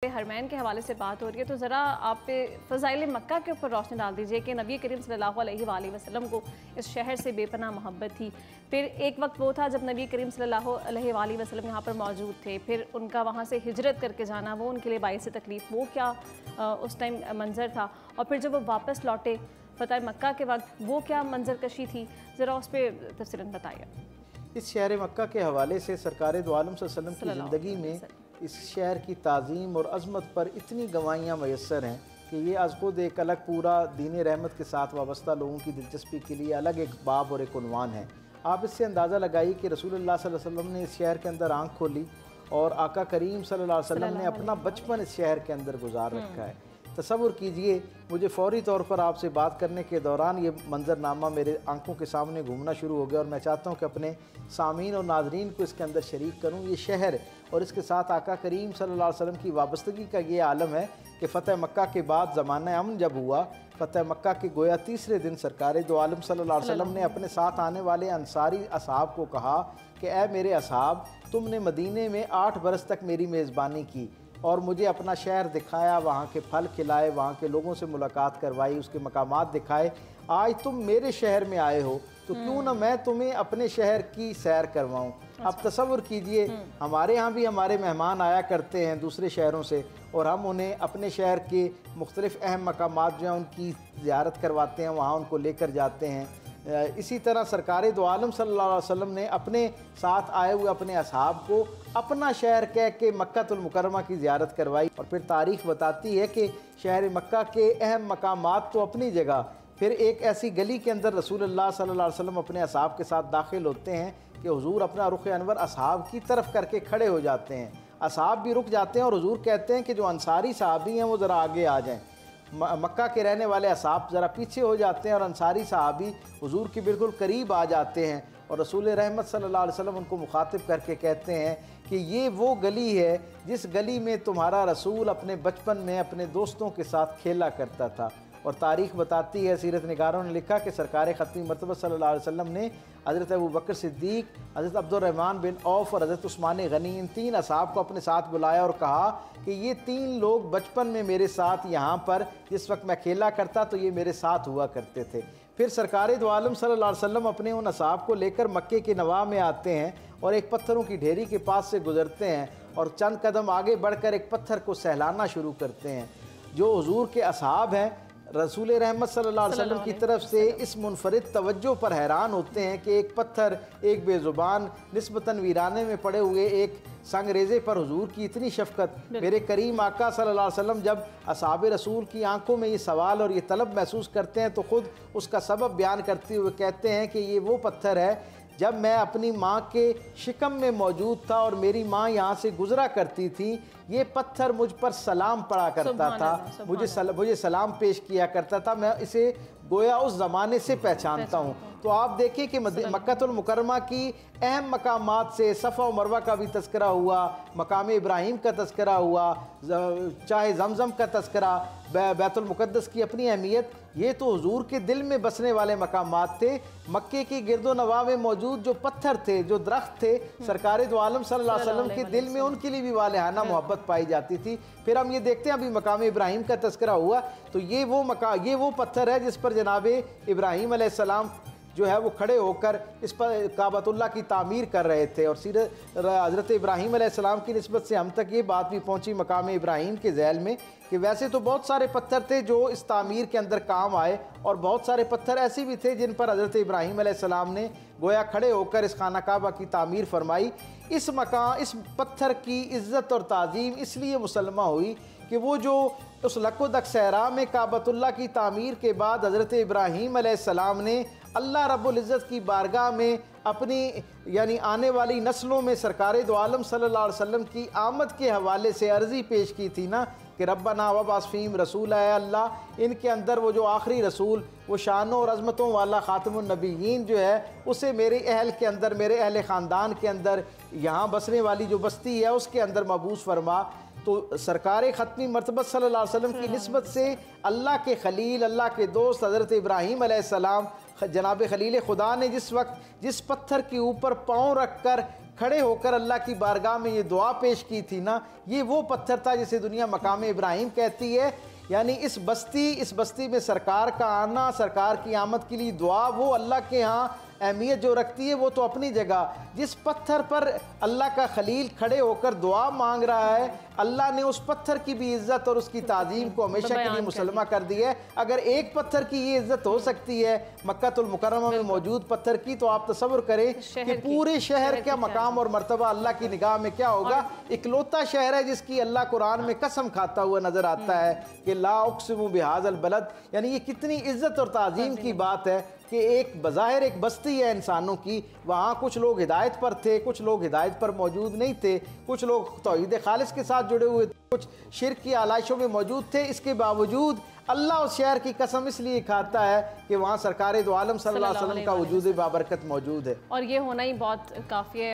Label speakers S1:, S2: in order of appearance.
S1: हरमैन के हवाले से बात हो रही है तो ज़रा आप फ़ज़ाइल मक्का के ऊपर रोशनी डाल दीजिए कि नबी करीम सल्लल्लाहु अलैहि वसल्लम को इस शहर से बेपनाह मोहब्बत थी। फिर एक वक्त वो था जब नबी करीम सल्लल्लाहु अलैहि वसल्लम यहाँ पर मौजूद थे, फिर उनका वहाँ से हिजरत करके जाना वो उनके लिए बाइस तकलीफ़, वो क्या उस टाइम मंज़र था, और फिर जब वो वापस लौटे फ़तह मक्का के वक्त वो क्या मंजर कशी थी, ज़रा उस पर तफसीलन बताइए।
S2: इस शहर मक्का के हवाले से सरकार दो आलम सल्लल्लाहु अलैहि वसल्लम की ज़िंदगी में इस शहर की ताज़ीम और अज़मत पर इतनी गवाहियाँ मैसर हैं कि ये आज खुद एक अलग पूरा दीन रहमत के साथ वाबस्ता लोगों की दिलचस्पी के लिए अलग एक बाब और एक उन्वान है। आप इससे अंदाज़ा लगाइए कि रसूलुल्लाह सल्लल्लाहु अलैहि वसल्लम ने इस शहर के अंदर आँख खोली और आका करीम सल्लल्लाहु अलैहि वसल्लम ने अपना बचपन इस शहर के अंदर गुजार रखा है। तसव्वुर कीजिए, मुझे फ़ौरी तौर पर आपसे बात करने के दौरान ये मंजरनामा मेरे आंखों के सामने घूमना शुरू हो गया और मैं चाहता हूँ कि अपने सामीन और नाजरीन को इसके अंदर शरीक करूँ। ये शहर और इसके साथ आका करीम सल्लल्लाहु अलैहि वसल्लम की वाबस्तगी का ये आलम है कि फ़तह मक्का के बाद ज़माना अमन जब हुआ, फ़तह मक्का के गोया तीसरे दिन सरकार दो आलम सल्लल्लाहु अलैहि वसल्लम ने अपने साथ आने वाले अंसारी असहाब को कहा कि ए मेरे असहाब, तुमने मदीने में 8 बरस तक मेरी मेज़बानी की और मुझे अपना शहर दिखाया, वहाँ के फल खिलाए, वहाँ के लोगों से मुलाकात करवाई, उसके मकामात दिखाए। आज तुम मेरे शहर में आए हो तो क्यों ना मैं तुम्हें अपने शहर की सैर करवाऊँ। अब तसव्वुर कीजिए, हमारे यहाँ भी हमारे मेहमान आया करते हैं दूसरे शहरों से और हम उन्हें अपने शहर के मुख्तलिफ़ अहम मकामात जो हैं उनकी ज़ियारत करवाते हैं, वहाँ उनको लेकर जाते हैं। इसी तरह सरकार दो आलम सल्लल्लाहु अलैहि वसल्लम ने अपने साथ आए हुए अपने असहाब को अपना शहर कह के मक्कातुल मुकर्रमा की ज़ियारत करवाई। और फिर तारीख़ बताती है कि शहर मक्का के अहम मकामात तो अपनी जगह, फिर एक ऐसी गली के अंदर रसूलुल्लाह सल्लल्लाहु अलैहि वसल्लम अपने असहाब के साथ दाखिल होते हैं कि हुजूर अपना रुख अनवर असहाब की तरफ करके खड़े हो जाते हैं। असहाब भी रुक जाते हैं और हुजूर कहते हैं कि जो अंसारी सहाबी हैं वो ज़रा आगे आ जाएँ। मक्का के रहने वाले असहाब ज़रा पीछे हो जाते हैं और अंसारी सहाबी हुजूर के बिल्कुल करीब आ जाते हैं और रसूल रहमत सल्लल्लाहु अलैहि वसल्लम उनको मुखातिब करके कहते हैं कि ये वो गली है जिस गली में तुम्हारा रसूल अपने बचपन में अपने दोस्तों के साथ खेला करता था। और तारीख़ बताती है, सीरत निगारों ने लिखा कि सरकार ख़त्मी मरतबा सल्लल्लाहु अलैहि वसल्लम ने हज़रत अबू बकर सिद्दीक़, हज़रत अब्दुर्रहमान बिन औफ़ और हज़रत उस्मान गनी इन 3 असहाब को अपने साथ बुलाया और कहा कि ये 3 लोग बचपन में मेरे साथ यहाँ पर जिस वक्त मैं खेला करता तो ये मेरे साथ हुआ करते थे। फिर सरकार दो आलम सल्लल्लाहु अलैहि वसल्लम अपने उन असहाब को लेकर मक्के के नवा में आते हैं और एक पत्थरों की ढेरी के पास से गुजरते हैं और चंद कदम आगे बढ़कर एक पत्थर को सहलाना शुरू करते हैं। जो हुजूर के असहाब हैं रसूल रहमत सल्लल्लाहु अलैहि वसल्लम की तरफ से इस मुनफरिद तवज्जो पर हैरान होते हैं कि एक पत्थर, एक बेज़ुबान निस्बतन वीराने में पड़े हुए एक संगरेज़े पर हुजूर की इतनी शफ़क़त। मेरे करीम आका सल्लल्लाहु अलैहि वसल्लम जब असहाब रसूल की आंखों में ये सवाल और ये तलब महसूस करते हैं तो ख़ुद उसका सबब बयान करते हुए कहते हैं कि ये वो पत्थर है जब मैं अपनी माँ के शिकम में मौजूद था और मेरी माँ यहाँ से गुजरा करती थी, ये पत्थर मुझ पर सलाम पड़ा करता था, मुझे सलाम पेश किया करता था। मैं इसे गोया उस ज़माने से पहचानता हूँ। तो आप देखिए कि मक्कातुल मुकर्रमा की अहम मकामात से सफ़ा और मरवा का भी तज़किरा हुआ, मकाम इब्राहीम का तज़किरा हुआ, चाहे ज़मज़म का तज़किरा, बैतुल मुक़द्दस की अपनी अहमियत, ये तो हुजूर के दिल में बसने वाले मकामात थे। मक्के की गिरदो नवा में मौजूद जो पत्थर थे, जो दरख्त थे, सरकार दो आलम सल्लल्लाहु अलैहि वसल्लम के दिल में उनके लिए भी वालेहाना मोहब्बत पाई जाती थी। फिर हम ये देखते हैं, अभी मकाम इब्राहीम का तज़किरा हुआ तो ये वो पत्थर है जिस पर जनाब इब्राहीम अलैहिस्सलाम जो है वो खड़े होकर इस पर काबतुल्लाह की तामीर कर रहे थे। और सीरत हज़रत इब्राहीम अलैहिस्सलाम की निस्बत से हम तक ये बात भी पहुँची मकाम इब्राहीम के ज़ैल में कि वैसे तो बहुत सारे पत्थर थे जो इस तामीर के अंदर काम आए और बहुत सारे पत्थर ऐसे भी थे जिन पर हज़रत इब्राहीम अलैहिस्सलाम ने गोया खड़े होकर इस खाना काबा की तामीर फरमाई। इस पत्थर की इज़्ज़त और ताज़ीम इसलिए मुसल्लमा हुई कि वो जो उस लक्कोदक सहरा में काबतुल्लाह की तामीर के बाद हज़रत इब्राहीम अलैहिस्सलाम ने अल्लाह रब्बुल इज़्ज़त की बारगाह में अपनी यानी आने वाली नस्लों में सरकार दो आलम सल्लल्लाहु अलैहि वसल्लम की आमद के हवाले से अर्ज़ी पेश की थी ना कि रब्बना वबास फ़ीहिम रसूला, अल्लाह इनके अंदर वो जो आखिरी रसूल, वो शानों और अज़मतों वाला ख़ातमुन नबिय्यीन जो है उसे मेरे अहल के अंदर, मेरे अहल ख़ानदान के अंदर, यहाँ बसने वाली जो बस्ती है उसके अंदर मबूस फरमा। तो सरकार ख़त्मी मरतबा सल्लल्लाहु अलैहि वसल्लम की निस्बत से अल्लाह के खलील, अल्लाह के दोस्त हज़रत इब्राहीम अलैहिस्सलाम जनाब खलील खुदा ने जिस वक्त जिस पत्थर के ऊपर पाँव रख कर खड़े होकर अल्लाह की बारगाह में ये दुआ पेश की थी ना, ये वो पत्थर था जिसे दुनिया मकाम इब्राहिम कहती है। यानी इस बस्ती में सरकार का आना, सरकार की आमद के लिए दुआ, वो अल्लाह के यहाँ अहमियत जो रखती है वो तो अपनी जगह। जिस पत्थर पर अल्लाह का खलील खड़े होकर दुआ मांग रहा है, अल्लाह ने उस पत्थर की भी इज़्ज़त और उसकी ताज़ीम को हमेशा के लिए मुसलमा कर दी है। अगर एक पत्थर की ये इज़्ज़त हो सकती है मक्कातुल मुकर्रमा में मौजूद पत्थर की, तो आप तसव्वुर करें कि पूरे शहर का मकाम और मर्तबा अल्लाह की निगाह में क्या होगा। इकलौता शहर है जिसकी अल्लाह कुरान में कसम खाता हुआ नजर आता है कि ला उक़सिमु बिहाज़ल बलद, यानी ये कितनी इज़्ज़त और ताज़ीम की बात है कि एक बज़ाहिर एक बस्ती है इंसानों की, वहाँ कुछ लोग हिदायत पर थे, कुछ लोग हिदायत पर मौजूद नहीं थे, कुछ लोग तौहीद खालिस के साथ जुड़े हुए थे, कुछ शिर्क की आलाइशों में मौजूद थे। इसके बावजूद अल्लाह उस शहर की कसम इसलिए खाता है कि वहाँ सरकार दो आलम सल्लल्लाहु अलैहि वसल्लम का वजूद बाबरकत मौजूद है।
S1: और ये होना ही बहुत काफ़ी है।